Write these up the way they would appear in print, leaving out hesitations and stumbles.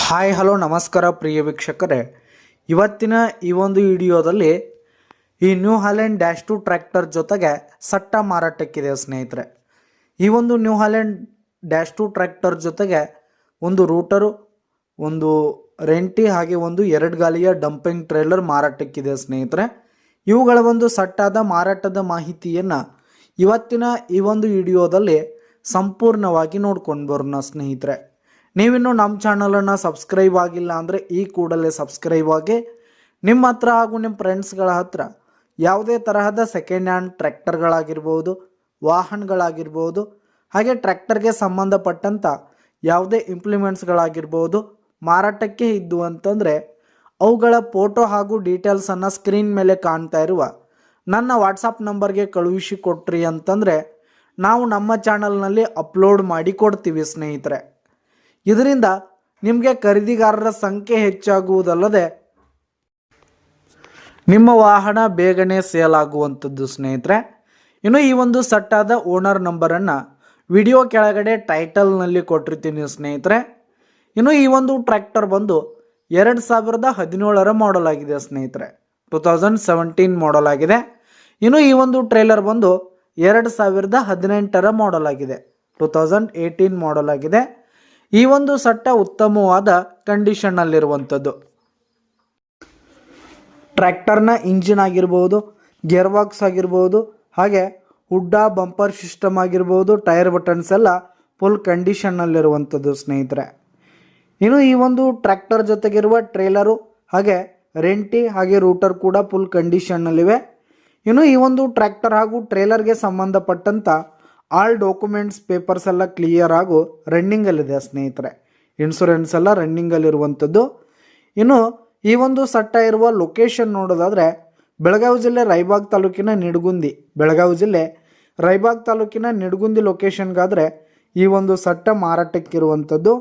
Hi hello ನಮಸ್ಕಾರ ಪ್ರಿಯ ವೀಕ್ಷಕರೇ, ಇವತ್ತಿನ ಈ ಒಂದು ವಿಡಿಯೋದಲ್ಲಿ ಈ ನ್ಯೂ ಹಾಲೆಂಡ್ -2 ಟ್ರ್ಯಾಕ್ಟರ್ ಜೊತೆಗೆ ಸಟ್ಟ ಮಾರಾಟಕ್ಕಿದೆ ಸ್ನೇಹಿತರೆ. ಈ ಒಂದು ನ್ಯೂ ಹಾಲೆಂಡ್ -2 ಟ್ರ್ಯಾಕ್ಟರ್ ಜೊತೆಗೆ ಒಂದು ರೂಟರು, ಒಂದು ರೆಂಟಿ ಹಾಗೆ ಒಂದು 2 ಗಾಲಿಯ ಡಂಪಿಂಗ್ ಟ್ರೇಲರ್ ಮಾರಾಟಕ್ಕಿದೆ ಸ್ನೇಹಿತರೆ. ಇವುಗಳ ಒಂದು ಸಟ್ಟಾದ ಮಾರಾಟದ ಮಾಹಿತಿಯನ್ನು ಇವತ್ತಿನ ಈ ಒಂದು ವಿಡಿಯೋದಲ್ಲಿ ಸಂಪೂರ್ಣವಾಗಿ ನೋಡ್ಕೊಂಡು ಬರೋಣ ಸ್ನೇಹಿತರೆ. ನೀವಿನ್ನೂ ನಮ್ಮ ಚಾನಲನ್ನು ಸಬ್ಸ್ಕ್ರೈಬ್ ಆಗಿಲ್ಲ ಅಂದರೆ ಈ ಕೂಡಲೇ ಸಬ್ಸ್ಕ್ರೈಬ್ ಆಗಿ ನಿಮ್ಮ ಹತ್ರ ಹಾಗೂ ನಿಮ್ಮ ಫ್ರೆಂಡ್ಸ್ಗಳ ಹತ್ರ ಯಾವುದೇ ತರಹದ ಸೆಕೆಂಡ್ ಹ್ಯಾಂಡ್ ಟ್ರ್ಯಾಕ್ಟರ್ಗಳಾಗಿರ್ಬೋದು, ವಾಹನಗಳಾಗಿರ್ಬೋದು, ಹಾಗೆ ಟ್ರ್ಯಾಕ್ಟರ್ಗೆ ಸಂಬಂಧಪಟ್ಟಂಥ ಯಾವುದೇ ಇಂಪ್ಲಿಮೆಂಟ್ಸ್ಗಳಾಗಿರ್ಬೋದು ಮಾರಾಟಕ್ಕೆ ಇದ್ದು ಅಂತಂದರೆ ಅವುಗಳ ಫೋಟೋ ಹಾಗೂ ಡೀಟೇಲ್ಸನ್ನು ಸ್ಕ್ರೀನ್ ಮೇಲೆ ಕಾಣ್ತಾ ಇರುವ ನನ್ನ ವಾಟ್ಸಪ್ ನಂಬರ್ಗೆ ಕಳುಹಿಸಿ ಕೊಟ್ರಿ ಅಂತಂದರೆ ನಾವು ನಮ್ಮ ಚಾನಲ್ನಲ್ಲಿ ಅಪ್ಲೋಡ್ ಮಾಡಿ ಕೊಡ್ತೀವಿ ಸ್ನೇಹಿತರೆ. ಇದರಿಂದ ನಿಮಗೆ ಖರೀದಿಗಾರರ ಸಂಖ್ಯೆ ಹೆಚ್ಚಾಗುವುದಲ್ಲದೆ ನಿಮ್ಮ ವಾಹನ ಬೇಗನೆ ಸೇಲ್ ಆಗುವಂಥದ್ದು ಸ್ನೇಹಿತರೆ. ಇನ್ನು ಈ ಒಂದು ಸಟ್ಟಾದ ಓನರ್ ನಂಬರನ್ನು ವಿಡಿಯೋ ಕೆಳಗಡೆ ಟೈಟಲ್ನಲ್ಲಿ ಕೊಟ್ಟಿರ್ತೀನಿ ಸ್ನೇಹಿತರೆ. ಇನ್ನು ಈ ಒಂದು ಟ್ರ್ಯಾಕ್ಟರ್ ಬಂದು 2017 ಮಾಡಲ್ ಆಗಿದೆ ಸ್ನೇಹಿತರೆ, 2017 ಮಾಡಲ್ ಆಗಿದೆ. ಇನ್ನು ಈ ಒಂದು ಟ್ರೇಲರ್ ಬಂದು 2018 ಮಾಡಲ್ ಆಗಿದೆ, 2018 ಮಾಡಲ್ ಆಗಿದೆ. ಈ ಒಂದು ಸಟ್ಟ ಉತ್ತಮವಾದ ಕಂಡೀಷನ್ನಲ್ಲಿರುವಂಥದ್ದು. ಟ್ರ್ಯಾಕ್ಟರ್ನ ಇಂಜಿನ್ ಆಗಿರ್ಬೋದು, ಗೇರ್ ಬಾಕ್ಸ್ ಆಗಿರ್ಬೋದು, ಹಾಗೆ ಹುಡ್ಡ ಬಂಪರ್ ಸಿಸ್ಟಮ್ ಆಗಿರ್ಬೋದು, ಟೈರ್ ಬಟನ್ಸ್ ಎಲ್ಲ ಫುಲ್ ಕಂಡೀಷನ್ನಲ್ಲಿರುವಂಥದ್ದು ಸ್ನೇಹಿತರೆ. ಇನ್ನು ಈ ಒಂದು ಟ್ರ್ಯಾಕ್ಟರ್ ಜೊತೆಗಿರುವ ಟ್ರೇಲರು ಹಾಗೆ ರೆಂಟಿ ಹಾಗೆ ರೂಟರ್ ಕೂಡ ಫುಲ್ ಕಂಡೀಷನ್ನಲ್ಲಿವೆ. ಇನ್ನು ಈ ಒಂದು ಟ್ರ್ಯಾಕ್ಟರ್ ಹಾಗೂ ಟ್ರೇಲರ್ಗೆ ಸಂಬಂಧಪಟ್ಟಂಥ ಆಲ್ ಡಾಕ್ಯುಮೆಂಟ್ಸ್ ಪೇಪರ್ಸ್ ಎಲ್ಲ ಕ್ಲಿಯರ್ ಆಗು ರನ್ನಿಂಗಲ್ಲಿದೆ ಸ್ನೇಹಿತರೆ. ಇನ್ಶೂರೆನ್ಸ್ ಎಲ್ಲ ರನ್ನಿಂಗಲ್ಲಿರುವಂಥದ್ದು. ಇನ್ನು ಈ ಒಂದು ಸಟ್ಟ ಇರುವ ಲೊಕೇಶನ್ ನೋಡೋದಾದರೆ ಬೆಳಗಾವಿ ಜಿಲ್ಲೆ ರಾಯಬಾಗ್ ತಾಲೂಕಿನ ನಿಡಗುಂದಿ, ಬೆಳಗಾವಿ ಜಿಲ್ಲೆ ರಾಯಬಾಗ್ ತಾಲೂಕಿನ ನಿಡಗುಂದಿ ಲೊಕೇಶನ್ಗಾದರೆ ಈ ಒಂದು ಸಟ್ಟ ಮಾರಾಟಕ್ಕಿರುವಂಥದ್ದು.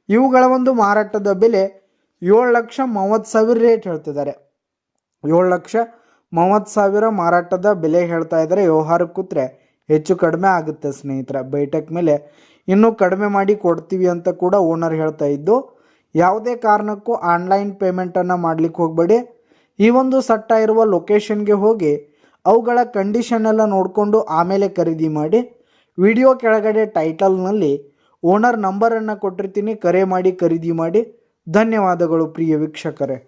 ಇವುಗಳ ಒಂದು ಮಾರಾಟದ ಬೆಲೆ 7,30,000 ರೇಟ್ ಹೇಳ್ತಿದ್ದಾರೆ. 7,30,000 ಮಾರಾಟದ ಬೆಲೆ ಹೇಳ್ತಾ ಇದ್ದಾರೆ. ವ್ಯವಹಾರಕ್ಕೆ ಕೂತ್ರೆ ಹೆಚ್ಚು ಕಡಿಮೆ ಆಗುತ್ತೆ ಸ್ನೇಹಿತರೆ. ಬೈಟೆಕ್ ಮೇಲೆ ಇನ್ನೂ ಕಡಿಮೆ ಮಾಡಿ ಕೊಡ್ತೀವಿ ಅಂತ ಕೂಡ ಓನರ್ ಹೇಳ್ತಾ ಇದ್ದು. ಯಾವುದೇ ಕಾರಣಕ್ಕೂ ಆನ್ಲೈನ್ ಪೇಮೆಂಟನ್ನು ಮಾಡಲಿಕ್ಕೆ ಹೋಗಬೇಡಿ. ಈ ಒಂದು ಸಟ್ಟ ಇರುವ ಲೊಕೇಶನ್ಗೆ ಹೋಗಿ ಅವುಗಳ ಕಂಡೀಷನ್ ಎಲ್ಲ ನೋಡಿಕೊಂಡು ಆಮೇಲೆ ಖರೀದಿ ಮಾಡಿ. ವಿಡಿಯೋ ಕೆಳಗಡೆ ಟೈಟಲ್ನಲ್ಲಿ ಓನರ್ ನಂಬರನ್ನು ಕೊಟ್ಟಿರ್ತೀನಿ, ಕರೆ ಮಾಡಿ ಖರೀದಿ ಮಾಡಿ. ಧನ್ಯವಾದಗಳು ಪ್ರಿಯ ವೀಕ್ಷಕರೇ.